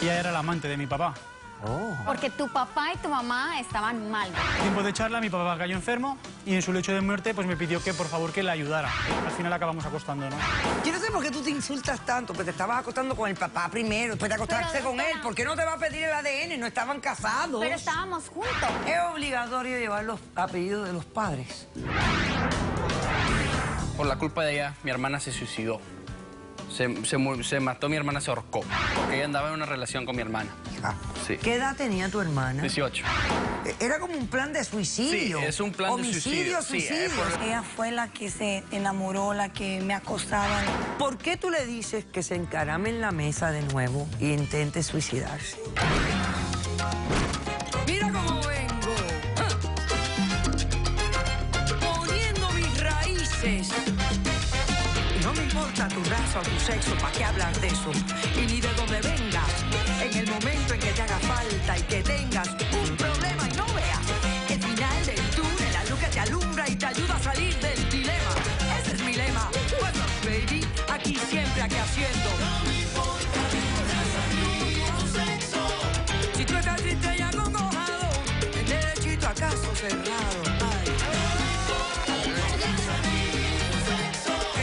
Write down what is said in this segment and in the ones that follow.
Ella era la amante de mi papá. Oh. Porque tu papá y tu mamá estaban mal. En tiempo de charla, mi papá cayó enfermo y en su lecho de muerte pues me pidió que por favor que le ayudara. Al final acabamos acostándonos. Yo no sé por qué tú te insultas tanto, pues te estabas acostando con el papá primero, después te acostaste Pero, con doctora, él. ¿Por qué no te va a pedir el ADN? No estaban casados. Pero estábamos juntos. Es obligatorio llevar los apellidos de los padres. Por la culpa de ella, mi hermana se suicidó. Se mató, mi hermana se ahorcó. Porque ella andaba en una relación con mi hermana. Hija, Sí. ¿qué edad tenía tu hermana? 18. Era como un plan de suicidio. Sí, es un plan de suicidio. Sí, suicidio. Ella fue la que se enamoró, la que me acosaba. ¿Por qué tú le dices que se encarame en la mesa de nuevo y intente suicidarse? Mira cómo vengo. Poniendo mis raíces. Y no me importa tu raza o tu sexo, ¿para qué hablar de eso? Y ni de dónde vengas. En el momento en que te haga falta y que tengas un problema y no veas el final del túnel, la luz que te alumbra y te ayuda a salir del dilema. Ese es mi lema. Bueno, baby, aquí siempre, aquí haciendo. No me importa tu sexo. Si tú estás triste y acongojado, el derechito a caso cerrado. Ay.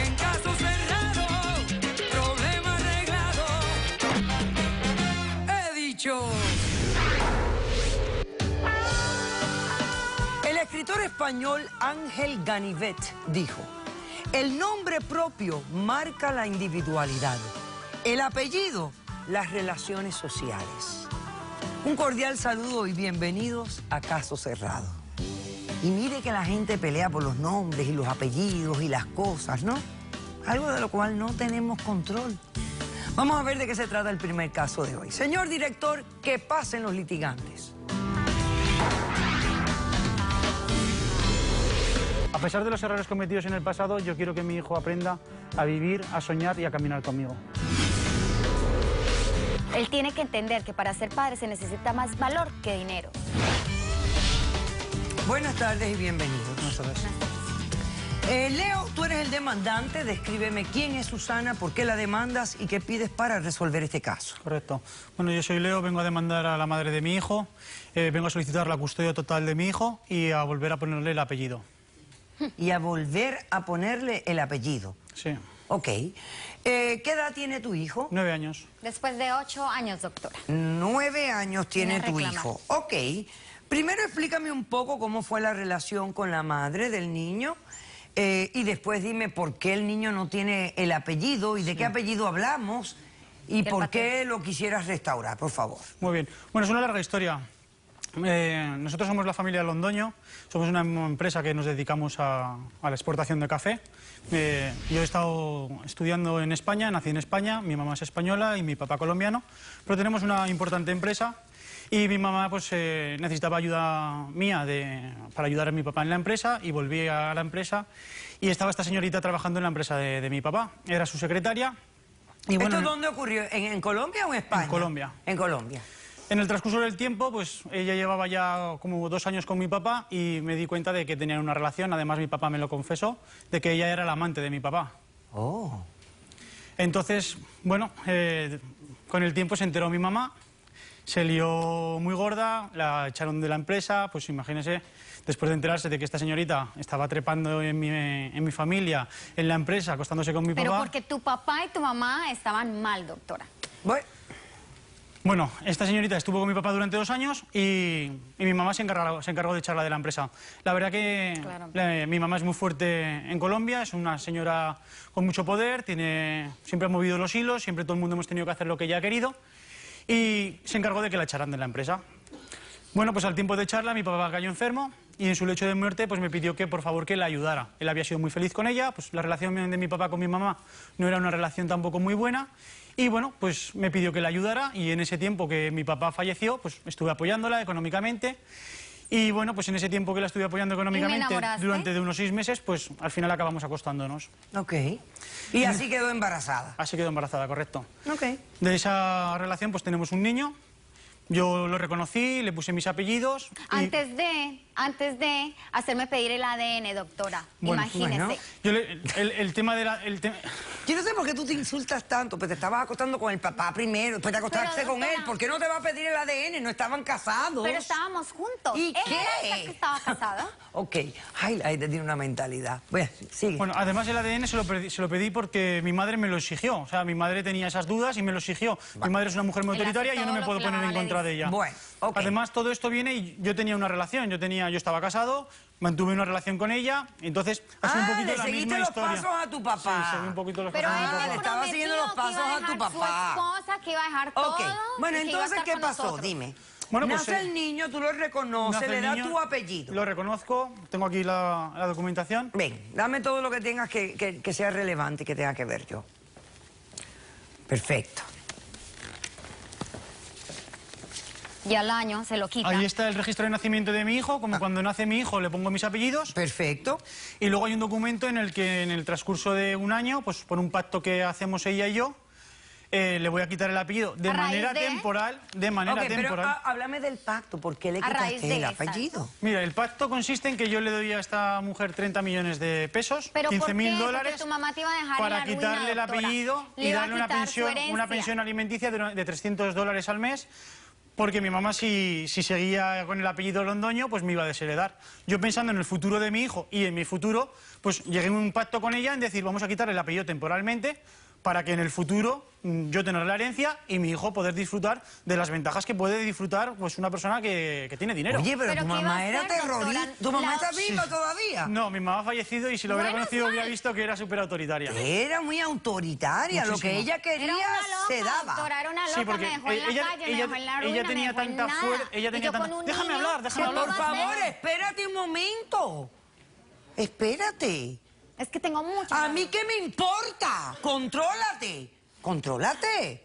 En caso cerrado, problema arreglado. He dicho. El escritor español Ángel Ganivet dijo: el nombre propio marca la individualidad, el apellido, las relaciones sociales. Un cordial saludo y bienvenidos a Caso Cerrado. Y mire que la gente pelea por los nombres y los apellidos y las cosas, ¿no? Algo de lo cual no tenemos control. Vamos a ver de qué se trata el primer caso de hoy. Señor director, que pasen los litigantes. A pesar de los errores cometidos en el pasado, yo quiero que mi hijo aprenda a vivir, a soñar y a caminar conmigo. Él tiene que entender que para ser padre se necesita más valor que dinero. Buenas tardes y bienvenidos. Buenas tardes. Leo, tú eres el demandante. Descríbeme quién es Susana, por qué la demandas y qué pides para resolver este caso. Correcto. Bueno, yo soy Leo, vengo a demandar a la madre de mi hijo, vengo a solicitar la custodia total de mi hijo y a volver a ponerle el apellido. Y a volver a ponerle el apellido. Sí. Ok. ¿Qué edad tiene tu hijo? 9 años. Después de 8 años, doctora. 9 años tiene Viene a tu reclamar. hijo. Ok. Primero explícame un poco cómo fue la relación con la madre del niño y después dime por qué el niño no tiene el apellido y de qué apellido hablamos y Del por papel. qué lo quisieras restaurar, por favor. Muy bien. Bueno, es una larga historia. Nosotros somos la familia Londoño, somos una empresa que nos dedicamos a la exportación de café. Yo he estado estudiando en España, nací en España, mi mamá es española y mi papá colombiano, pero tenemos una importante empresa y mi mamá pues necesitaba ayuda mía para ayudar a mi papá en la empresa y volví a la empresa y estaba esta señorita trabajando en la empresa de mi papá, era su secretaria. Y bueno, ¿Esto dónde ocurrió? ¿En Colombia o en España? En Colombia. En Colombia. En el transcurso del tiempo, pues ella llevaba ya como 2 años con mi papá y me di cuenta de que tenían una relación, además mi papá me lo confesó, de que ella era la amante de mi papá. Oh. Entonces, bueno, con el tiempo se enteró mi mamá, se lió muy gorda, la echaron de la empresa, pues imagínese, después de enterarse de que esta señorita estaba trepando en mi familia, en la empresa, acostándose con mi Pero papá. porque tu papá y tu mamá estaban mal, doctora. Bueno, esta señorita estuvo con mi papá durante 2 años y mi mamá se encargó de echarla de la empresa. La verdad que Claro. Mi mamá es muy fuerte en Colombia, es una señora con mucho poder, siempre ha movido los hilos, siempre todo el mundo hemos tenido que hacer lo que ella ha querido y se encargó de que la echaran de la empresa. Bueno, pues al tiempo de echarla mi papá cayó enfermo y en su lecho de muerte pues me pidió que por favor que la ayudara. Él había sido muy feliz con ella, pues la relación de mi papá con mi mamá no era una relación tampoco muy buena. Y bueno, pues me pidió que la ayudara y en ese tiempo que mi papá falleció, pues estuve apoyándola económicamente. Y bueno, pues en ese tiempo que la estuve apoyando económicamente, enamoraste? durante de unos 6 meses, pues al final acabamos acostándonos. Ok. Y así quedó embarazada. Así quedó embarazada, correcto. Ok. De esa relación pues tenemos un niño. Yo lo reconocí, le puse mis apellidos. Antes de hacerme pedir el ADN, doctora. Bueno, imagínese. bueno. Yo el tema de la... Yo no sé por qué tú te insultas tanto, pues te estabas acostando con el papá primero, después te acostaste Pero, con él. doctora- ¿Por qué no te va a pedir el ADN? No estaban casados. Pero estábamos juntos. ¿Y Él qué? era el que estaba casado. Ok, ay, la gente tiene una mentalidad. Bueno, sigue. Bueno, además el ADN se lo pedí porque mi madre me lo exigió. O sea, mi madre tenía esas dudas y me lo exigió. Mi madre es una mujer muy Él hace autoritaria y yo no todo me lo puedo que la poner en mamá le contra de dice. ella. Bueno, ok. Además, todo esto viene y yo tenía una relación. Yo estaba casado, mantuve una relación con ella, entonces ha sido un poquito le la seguiste misma los historia. pasos a tu papá. Sí, seguí un poquito los Pero pasos él a mi me le papá. estaba siguiendo los prometió que iba pasos a a tu dejar papá. su esposa, que iba a dejar todo. Ok, bueno, y que iba a entonces, estar ¿qué con pasó? nosotros. Dime. Bueno, pues, Nace el niño, tú lo reconoces, Nace le el das niño, tu apellido. Lo reconozco, tengo aquí la documentación. Ven, dame todo lo que tengas que sea relevante y que tenga que ver yo. Perfecto. Y al año se lo quita. Ahí está el registro de nacimiento de mi hijo, como cuando nace mi hijo le pongo mis apellidos. Perfecto. Y luego hay un documento en el que en el transcurso de un año, pues por un pacto que hacemos ella y yo, le voy a quitar el apellido de ¿A raíz manera de? temporal, Ok, pero háblame del pacto. ¿Por qué le A raíz quitaste de el esa. apellido? Mira, el pacto consiste en que yo le doy a esta mujer 30 millones de pesos, ¿Pero por 15.000 qué? dólares, Porque tu mamá te iba a dejar en para la ruina, quitarle el doctora. apellido Le y iba a darle una quitar su herencia. pensión alimenticia de 300 dólares al mes, porque mi mamá si seguía con el apellido Londoño, pues me iba a desheredar. Yo pensando en el futuro de mi hijo y en mi futuro, pues llegué a un pacto con ella en decir, vamos a quitarle el apellido temporalmente, para que en el futuro yo tener la herencia y mi hijo poder disfrutar de las ventajas que puede disfrutar pues una persona que tiene dinero. Oye, pero ¿Pero tu qué iba mamá a era hacer, doctora? terrorista. ¿Tu mamá La- está viva todavía? No, mi mamá ha fallecido y si lo hubiera Bueno, conocido hubiera mal. visto que era súper autoritaria. Era muy autoritaria. Lo que Muchísimo. ella quería Era una loca, se daba. doctora, era una loca, Sí, porque me dejó en la calle, me dejó en la ruina, ella tenía me dejó en tanta nada. fuerza, ella Y tenía yo tanta... con un Déjame niño, hablar, déjame ¿qué hablar. Por iba a hacer? favor, espérate un momento. Espérate. Es que tengo mucho. ¿A mí qué me importa? Contrólate. Contrólate.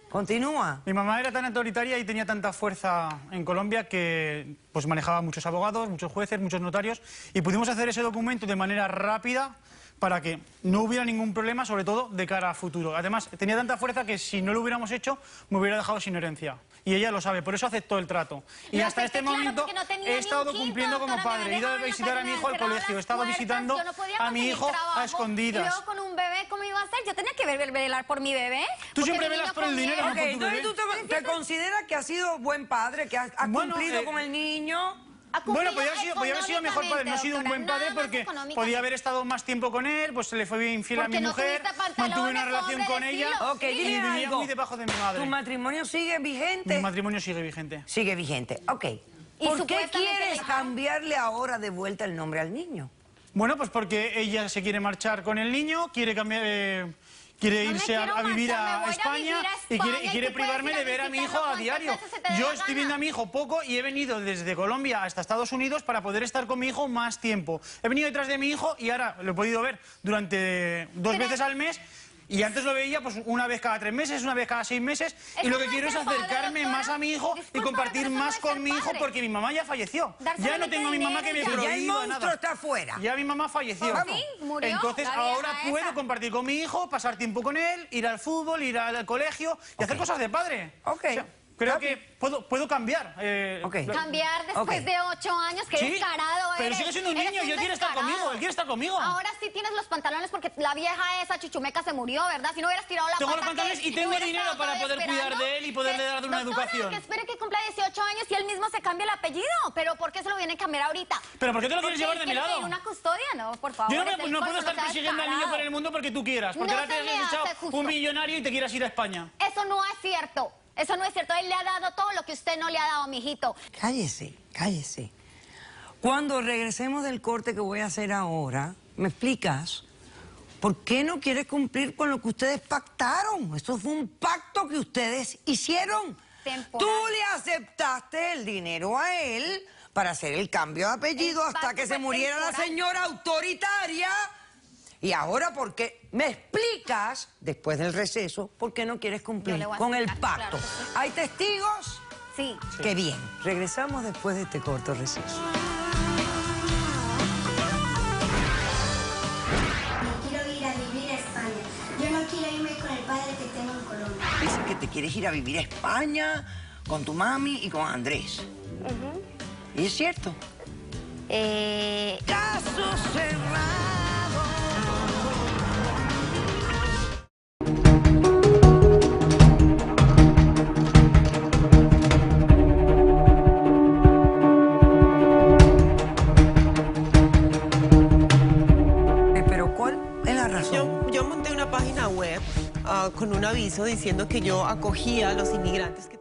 Continúa. Mi mamá era tan autoritaria y tenía tanta fuerza en Colombia que pues manejaba muchos abogados, muchos jueces, muchos notarios y pudimos hacer ese documento de manera rápida para que no hubiera ningún problema, sobre todo de cara a futuro. Además, tenía tanta fuerza que si no lo hubiéramos hecho, me hubiera dejado sin herencia. Y ella lo sabe, por eso aceptó el trato. Y Lo hasta acepté, este claro, momento porque no tenía he ni estado un quinto, cumpliendo como doctora, me padre. He ido a dejaban en la visitar a mi calle, hijo al me cerraban colegio, he las estado puertas, visitando yo no podía a mi conseguir hijo trabajo, a escondidas. Y luego con un bebé, ¿cómo iba a hacer? Yo tenía que velar por mi bebé. Tú porque siempre mi velas niño por el comía. dinero, no Ok, por tu entonces bebé. tú te consideras que has sido buen padre, que has Bueno, cumplido con el niño. Ha Bueno, cumplido podía haber sido mejor padre, no he sido un buen padre económicamente, porque doctora, nada más podía haber estado más tiempo con él, pues se le fue infiel a mi Porque no mujer, tuviste pantalones, mantuve una relación hombre, con ella decilo. Ok, Sí. y dime vivía algo. muy debajo de mi madre. ¿Tu matrimonio sigue vigente? Mi matrimonio sigue vigente. Sigue vigente, ok. Y ¿Por qué supuestamente quieres le- cambiarle ahora de vuelta el nombre al niño? Bueno, pues porque ella se quiere marchar con el niño, quiere cambiar... Quiere No me irse quiero a vivir marchar, me a voy a España vivir a y España quiere y tú puedes privarme ir a de ver a mi hijo visitarlo a cuantas diario. veces se te dé Yo la estoy gana. viendo a mi hijo poco y he venido desde Colombia hasta Estados Unidos para poder estar con mi hijo más tiempo. He venido detrás de mi hijo y ahora lo he podido ver durante 2 Pero- veces al mes. Y antes lo veía pues una vez cada 3 meses, una vez cada 6 meses. Y Eso lo que no quiero es es ser padre, acercarme doctora. más a mi hijo y Discúlpame, compartir pero eso no más es con ser mi hijo padre. porque mi mamá ya falleció. Dar Ya no solamente tengo a mi mamá que me dinero y ya. Ya el prohíba monstruo nada. está fuera. Ya mi mamá falleció. Pues sí, murió, Entonces la ahora vieja puedo esa. compartir con mi hijo, pasar tiempo con él, ir al fútbol, ir al colegio y hacer cosas de padre. Ok. Creo Está que puedo cambiar. Ok. Cambiar después Ok. de 8 años, que Sí, descarado pero eres. sigue siendo un Eres niño y él quiere estar descarado. conmigo, él quiere estar conmigo. Ahora sí tienes los pantalones porque la vieja esa chuchumeca se murió, ¿verdad? Si no hubieras tirado la Tengo pata, los pantalones ¿qué? y tengo ¿Hubieras dinero estado para todavía poder cuidar esperando? de él y poderle dar una Doctora, educación. que espere que cumpla 18 años y él mismo se cambie el apellido. ¿Pero por qué se lo viene a cambiar ahorita? ¿Pero por qué te lo quieres Porque llevar él de mi quiere lado? pedir una custodia, no, por favor. Yo es el no puedo colmo, estar no seas persiguiendo al niño descarado. por el mundo porque tú quieras. Porque No ahora te se me has hace echado justo. un millonario y te quieras ir a España. Eso no es cierto. Eso no es cierto. Él le ha dado todo lo que usted no le ha dado a mi hijito. Cállese, cállese. Cuando regresemos del corte que voy a hacer ahora, ¿me explicas? ¿Por qué no quieres cumplir con lo que ustedes pactaron? Eso fue un pacto que ustedes hicieron. Temporal. Tú le aceptaste el dinero a él para hacer el cambio de apellido El hasta pacto que se fue muriera la temporal. señora autoritaria. Y ahora, ¿por qué? ¿Me explicas, después del receso, por qué no quieres Yo cumplir le voy a con el explicar, pacto? claro que sí. ¿Hay testigos? Sí. Qué bien. Regresamos después de este corto receso. Me quiero ir a vivir a España. Yo no quiero irme con el padre que tengo en Colombia. Dices que te quieres ir a vivir a España con tu mami y con Andrés. ¿Y es cierto? Caso cerrado. Pero ¿cuál es la razón? Yo monté una página web con un aviso diciendo que yo acogía a los inmigrantes que